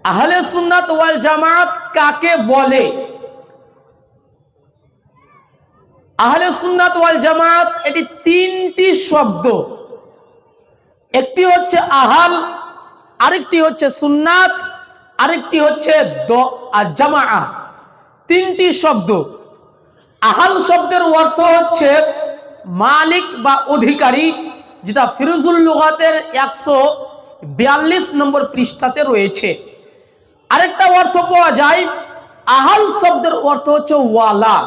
আহলে সুন্নাত ওয়াল জামাত কাকে বলে? আহলে সুন্নাত ওয়াল জামাত এটি তিনটি শব্দ, একটি হচ্ছে আহাল, আরেকটি হচ্ছে সুন্নাত, আরেকটি হচ্ছে জামাআ। তিনটি শব্দ। আহাল শব্দের অর্থ হচ্ছে মালিক বা অধিকারী, যেটা ফিরোজুল লুগাতের 142 নম্বর পৃষ্ঠাতে রয়েছে। আরেকটা অর্থ পাওয়া যায়, আহাল শব্দের অর্থ হচ্ছে ওয়ালা,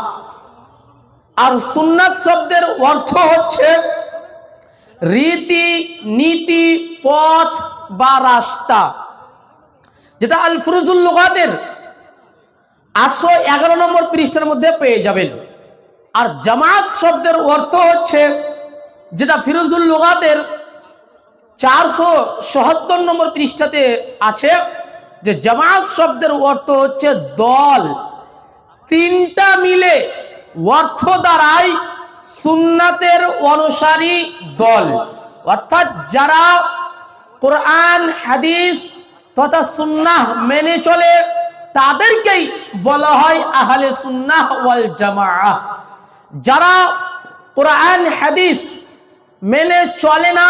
আর সুন্নাত শব্দের অর্থ হচ্ছে রীতি, নীতি, পথ বা রাস্তা, যেটা আল ফিরোজুল লুগাতের 811 নম্বর পৃষ্ঠার মধ্যে পেয়ে যাবেন। আর জামাত শব্দের অর্থ হচ্ছে, যেটা ফিরোজুল লুগাতের 477 নম্বর পৃষ্ঠাতে আছে, যে জামাত শব্দের অর্থ হচ্ছে দল। তিনটা মিলে অর্থ দ্বারাই সুন্নাতের অনুসারী দল, অর্থাৎ যারা কোরআন হাদিস তথা সুন্নাহ মেনে চলে তাদেরকেই বলা হয় আহলে সুন্নাহ ওয়াল জামাআহ। যারা কোরআন হাদিস মেনে চলে না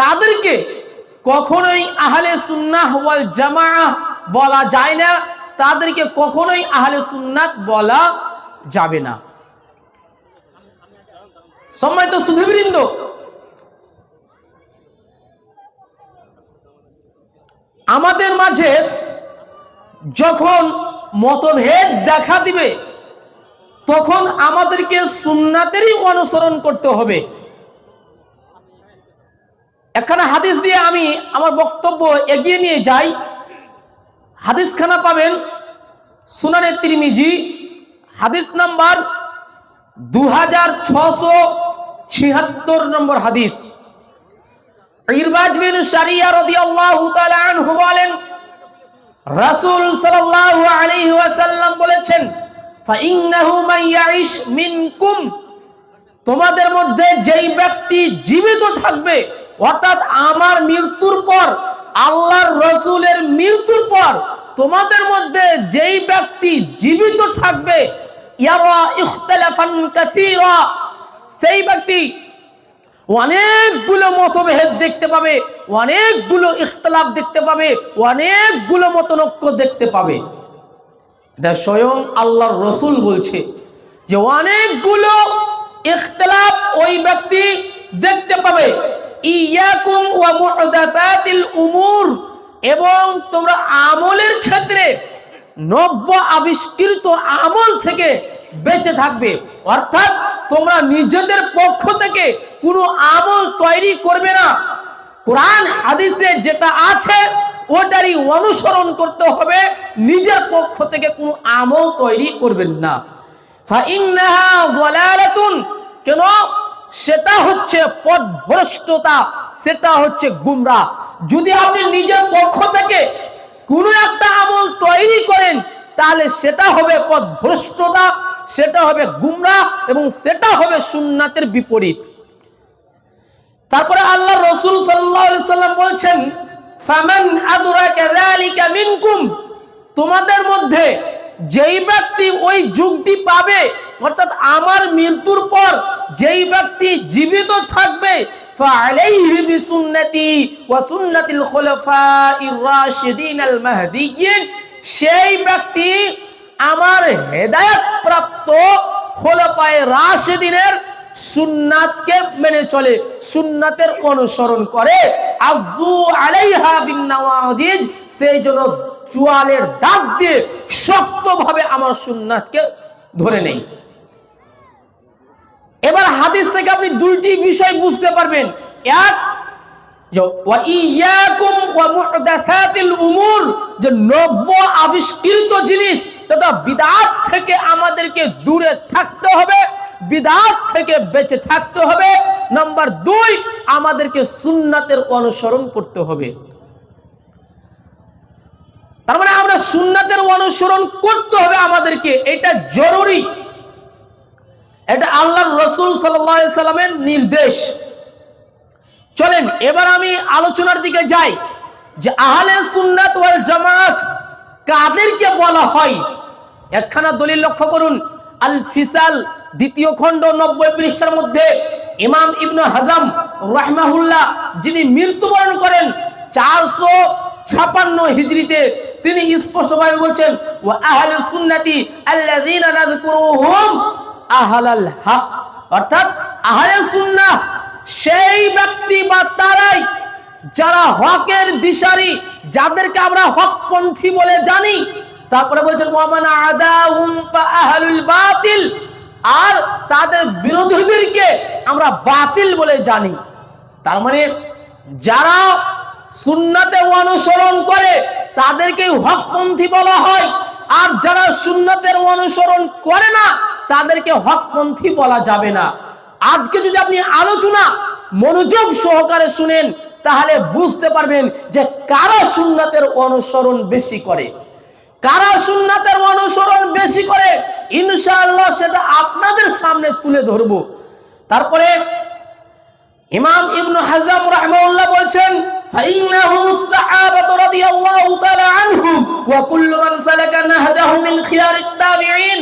তাদেরকে কখনোই আহলে সুন্নাহ ওয়াল জামাআহ বলা যায় না, তাদেরকে কখনোই আহলে সুন্নাত বলা যাবে না। সম্মানিত সুধীবৃন্দ, আমাদের মাঝে যখন মতভেদ দেখা দিবে তখন আমাদেরকে সুন্নাতেরই অনুসরণ করতে হবে। এখানে হাদিস দিয়ে আমি আমার বক্তব্য এগিয়ে নিয়ে যাই। হাদিসখানা পাবেন সুনানে তিরমিজি, হাদিস নাম্বার 2676 নম্বর হাদিস। ইরবাজ বিন সারিয়া রাদিয়াল্লাহু তাআলা আনহু বলেন, রাসূল সাল্লাল্লাহু আলাইহি ওয়াসাল্লাম বলেছেন, ফাইন্নাহু মান ইয়াইশ মিনকুম, তোমাদের মধ্যে যেই ব্যক্তি জীবিত থাকবে, অর্থাৎ আমার মৃত্যুর পর, আল্লাহর রাসূলের মৃত্যুর পর তোমাদের মধ্যে যেই ব্যক্তি জীবিত থাকবে, ইয়ারা ইখতিলাফান কাসীরা, সেই ব্যক্তি অনেকগুলো মতভেদ দেখতে পাবে, অনেকগুলো ইখতিলাফ দেখতে পাবে, অনেকগুলো মতনৈক্য দেখতে পাবে। এটা স্বয়ং আল্লাহর রাসূল বলছে যে অনেকগুলো ইখতিলাফ ওই ব্যক্তি দেখতে পাবে। ইয়াকুম ওয়া মুহদাতাতিল উমুর, এবং তোমরা আমলের ক্ষেত্রে নব্য আবিষ্কৃত আমল থেকে বেঁচে থাকবে, অর্থাৎ তোমরা নিজেদের পক্ষ থেকে কোনো আমল তৈরি করবে না। কোরআন হাদিসে যেটা আছে ওটারই অনুসরণ করতে হবে, নিজের পক্ষ থেকে কোনো আমল তৈরি করবেন না। ফাইন্নাহা যালালাতুন, কেন? সেটা হচ্ছে পথভ্রষ্টতা, সেটা হচ্ছে গুমরাহ। যদি আপনি নিজের পক্ষ থেকে কোনো একটা আমল তৈরি করেন তাহলে সেটা হবে পথভ্রষ্টতা, সেটা হবে গুমরাহ, এবং সেটা হবে সুন্নাতের বিপরীত। তারপরে আল্লাহর রাসূল সাল্লাল্লাহু আলাইহি সাল্লাম বলছেন, ফামান আদরাকা যালিকা মিনকুম, তোমাদের মধ্যে যেই ব্যক্তি ওই যুগটি পাবে, অর্থাৎ আমার মৃত্যুর পর যেই ব্যক্তি জীবিত থাকবে, ফাআলাইহি বিসুন্নতি ওয়া সুন্নাতিল খুলাফাইর রাশিদিন আল মাহদিয়্যিন, সেই ব্যক্তি আমার হেদায়েত প্রাপ্ত খুলাফায়ে রাশিদিনের সুন্নাতকে মেনে চলে, সুন্নাতের অনুসরণ করে। আযু আলাইহা বিন নওয়াজিজ, সেই জন্য চুয়ালের দাগ দিয়ে শক্তভাবে আমার সুন্নাতকে ধরে নেই। এবার হাদিস থেকে আপনি দুইটি বিষয় বুঝতে পারবেন। এক, যে ওয়া ইয়াকুম ওয়া মুহদাসাতিল উমুর, যে নব্য আবিষ্কৃত জিনিস তথা বিদআত থেকে আমাদেরকে দূরে থাকতে হবে, বিদআত থেকে বেঁচে থাকতে হবে। নাম্বার 2, আমাদেরকে সুন্নাতের অনুসরণ করতে হবে। তার মানে আমরা সুন্নাতের অনুসরণ করতে হবে আমাদেরকে, এটা জরুরি। এটা আল্লাহর রাসূল সাল্লাল্লাহু আলাইহি সাল্লামের নির্দেশ। চলেন এবার আমি আলোচনার দিকে যাই যে আহলে সুন্নাত ওয়াল জামাত কাদেরকে বলা হয়? একখানা দলিল লক্ষ্য করুন, আল ফিসাল দ্বিতীয় খণ্ড 90 পৃষ্ঠার মধ্যে ইমাম ইবনে হাজাম রাহমাহুল্লাহ, যিনি মৃত্যুবরণ করেন 456 হিজরিতে, তিনি স্পষ্টভাবে বলছেন ওয়া আহলুস সুন্নাতি আল্লাযীনা নাযকুরুহুম আহলাল হক, অর্থাৎ আহলে সুন্নাহ সেই ব্যক্তি বা তারাই যারা হকের দিশারি, যাদেরকে আমরা হকপন্থী বলে জানি। তারপরে বলছেন ওয়া মান আদাহুম ফা আহলুল বাতিল, আর তাদের বিরোধীদেরকে আমরা বাতিল বলে জানি। তার মানে যারা সুন্নাতে অনুসরণ করে তাদেরকে হকপন্থী বলা হয়, আর যারা সুন্নাতের অনুসরণ করে না তাদেরকে হকপন্থী বলা যাবে না। আজকে যদি আপনি আলোচনা মনোযোগ সহকারে শুনেন তাহলে বুঝতে পারবেন যে কারা সুন্নাতের অনুসরণ বেশি করে, কারা সুন্নাতের অনুসরণ বেশি করে। ইনশাআল্লাহ সেটা আপনাদের সামনে তুলে ধরব। তারপরে ইমাম ইবনে হাজাম রাহিমাহুল্লাহ বলেন ফাইন্নাহুমুস সাহাবাতু রাদিয়াল্লাহু তাআলা আনহুম ওয়া কুল্লু মান সালাকা নাহজাহুম মিন খিয়ারিত তাবিঈন।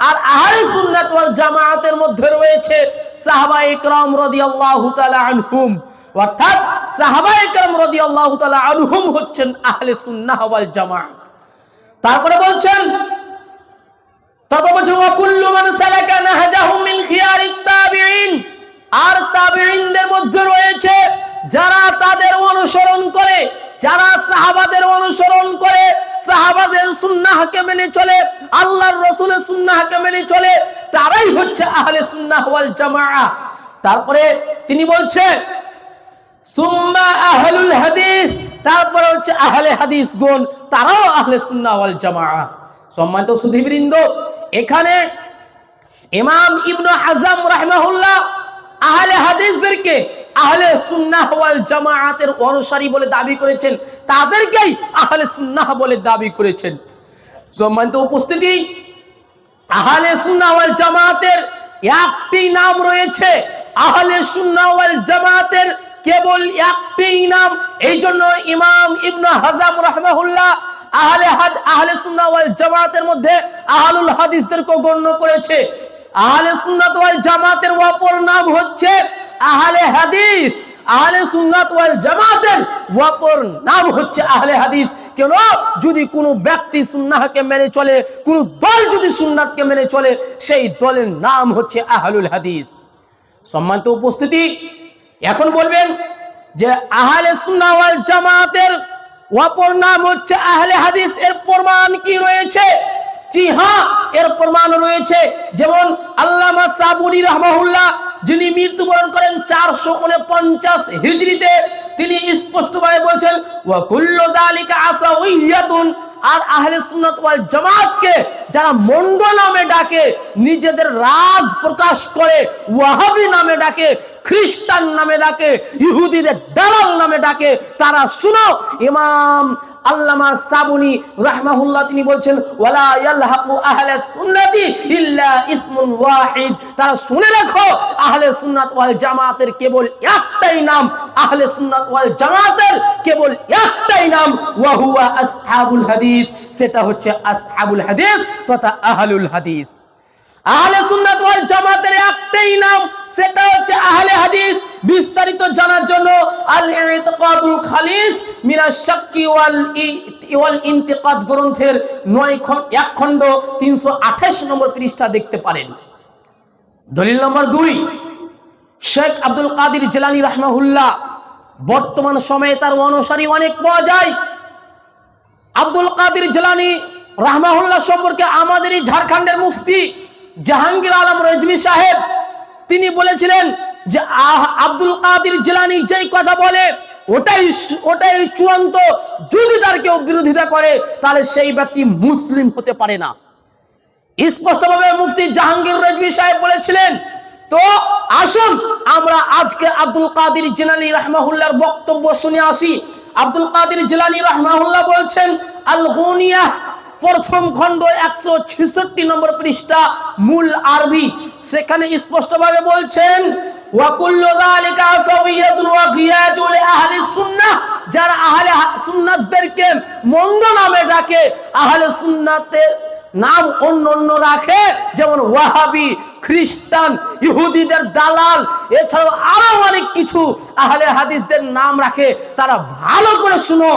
আর আহলে সুন্নাত ওয়াল জামাআতের মধ্যে রয়েছে সাহাবায়ে কেরাম রাদিয়াল্লাহু তাআলা আনহুম, অর্থাৎ সাহাবায়ে কেরাম রাদিয়াল্লাহু তাআলা আনহুম হচ্ছেন আহলে সুন্নাহ ওয়াল জামাআত। তারপরে বলছেন ওয়া কুল্লু মান সালাকা নাহজাহুম মিন খিয়ারিত তাবিঈন, আর তাবিঈনদের মধ্যে রয়েছে যারা তাদের অনুসরণ করে, যারা সাহাবাদের অনুসরণ করে, সাহাবাদের সুন্নাহকে মেনে চলে, আল্লাহর রাসূলের সুন্নাহকে মেনে চলে, তারাই হচ্ছে আহলে সুন্নাহ ওয়াল জামাআহ। তারপরে তিনি বলছে সুম্মা আহলুল হাদিস, তারপরে হচ্ছে আহলে হাদিস গণ, তারাও আহলে সুন্নাহ ওয়াল জামাআহ। সম্মানিত সুধীবৃন্দ, এখানে ইমাম ইবনে হাজাম রাহিমাহুল্লাহ আহলে হাদিসদেরকে আহলে সুন্নাহ ওয়াল জামাআতের অনুসারী বলে দাবি করেছেন, তাদেরকেই আহলে সুন্নাহ বলে দাবি করেছেন। সম্মানিত উপস্থিতি, আহলে সুন্নাহ ওয়াল জামাআতের একটি নাম রয়েছে, আহলে সুন্নাহ ওয়াল জামাআতের কেবল একটি নাম। এই জন্য ইমাম ইবনে হাজাম রাহিমাহুল্লাহ আহলে সুন্নাহ ওয়াল জামাআতের মধ্যে আহলুল হাদিসদেরকে গণ্য করেছে। আহলে সুন্নাত ওয়াল জামাতের অপর নাম হচ্ছে আহলে হাদিস, আহলে সুন্নাত ওয়াল জামাতের অপর নাম হচ্ছে আহলে হাদিস। কেন? যদি কোনো ব্যক্তি সুন্নাহকে মেনে চলে, কোনো দল যদি সুন্নাতকে মেনে চলে, সেই দলের নাম হচ্ছে আহলুল হাদিস। সম্মানিত উপস্থিতি, এখন বলবেন যে আহলে সুন্নাহ ওয়াল জামাতের অপর নাম হচ্ছে আহলে হাদিস, এর প্রমাণ কি রয়েছে? জি হ্যাঁ, এর প্রমাণ রয়েছে। যেমন আল্লামা সাবুনি রাহমাহুল্লাহ, যিনি মৃত্যুবরণ করেন 449 হিজরিতে, তিনি স্পষ্টভাবে বলেছেন ওয়া কুল্লু যালিকা আসাউইয়াতুন, আর আহলে সুন্নাত ওয়াল জামাতকে যারা মন্দ নামে ডাকে, নিজেদের রাগ প্রকাশ করে, ওয়াহাবি নামে ডাকে, খ্রিস্টান নামে ডাকে, ইহুদিদের দালাল নামে ডাকে, তারা শুনো ইমাম আল্লামা সাবুনি রাহমাহুল্লাহ তিনি বলছেন ওয়ালা ইয়ালহাকু আহলে সুন্নাতি ইল্লা ইসমুন ওয়াহিদ, তারা শুনে রাখো আহলে সুন্নাত ওয়াল জামাতের কেবল একটাই নাম, আহলে সুন্নাত ওয়াল জামাতের কেবল একটাই নাম, ওয়া হুয়া আসহাবুল হাদিস, সেটা হচ্ছে আসহাবুল হাদিস তথা আহলুল হাদিস। আহলে সুন্নাত ওয়াল জামাতের একটাই নাম, সেটা হচ্ছে আহলে হাদিস। বিস্তারিত জানার জন্য আল ইতিকাদুল খালিস মিনাশ শাক্কি ওয়াল ইনতিকাদ গ্রন্থের 1 খণ্ড 328 নম্বর পৃষ্ঠা দেখতে পারেন। দলিল নম্বর 2, শেখ আব্দুল কাদের জিলানী রাহমাহুল্লাহ, বর্তমান সময়ে তার অনুসারী অনেক পাওয়া যায়। আব্দুল কাদের জিলানী রাহমাহুল্লাহ সম্পর্কে আমাদেরই ঝাড়খণ্ডের মুফতি জাহাঙ্গীর আলম রেজভী সাহেব তিনি বলেছিলেন যে আব্দুল কাদের জিলানী যেই কথা বলে ওটাই চূড়ান্ত, যদি তার কেউ বিরোধিতা করে তাহলে সেই ব্যক্তি মুসলিম হতে পারে না। স্পষ্টভাবে মুফতি জাহাঙ্গীর রেজভী সাহেব বলেছিলেন। তো আসুন আমরা আজকে আব্দুল কাদের জিলানী রাহমাহুল্লাহর বক্তব্য শুনে আসি। আব্দুল কাদের জিলানী রাহমাহুল্লাহ বলছেন আল গুনিয়াহ, প্রথম খণ্ড 166 নম্বর পৃষ্ঠা, মূল আরবি, সেখানে স্পষ্টভাবে বলছেন ওয়া কুল্লু যালিকা সাওয়িয়াতুন ওয়া গিয়াজু লিআহলি সুন্নাহ, যারা আহলে সুন্নাতদেরকে মন্দ নামে ডাকে, আহলে সুন্নাতের নাম অন্য অন্য রাখে, যেমন ওয়াহাবি, খ্রিস্টান, ইহুদিদের দালাল, এছাড়াও আরো অনেক কিছু আহলে হাদিসদের নাম রাখে। তারা ভালো করে শুনো,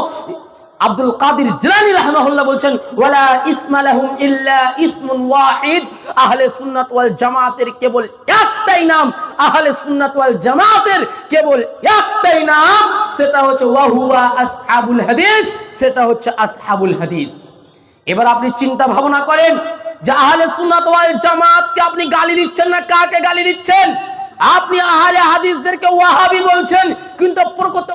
আব্দুল কাদের জিলানী রাহিমাহুল্লাহ বলছেন, ওয়ালা ইসমা লাহুম ইল্লা ইসমুন ওয়াহিদ, আহলে সুন্নাত ওয়াল জামাতের কেবল একটাই নাম, আহলে সুন্নাত ওয়াল জামাতের কেবল একটাই নাম, সেটা হচ্ছে ওয়াহুয়া আসহাবুল হাদিস, সেটা হচ্ছে আসহাবুল হাদিস। এবার আপনি চিন্তা ভাবনা করেন যে আহলে সুন্নাত ওয়াল জামাতকে আপনি গালি দিচ্ছেন না কাকে গালি দিচ্ছেন? আপনি আহলে হাদিসদেরকে ওয়াহাবি বলছেন, কিন্তু প্রকৃত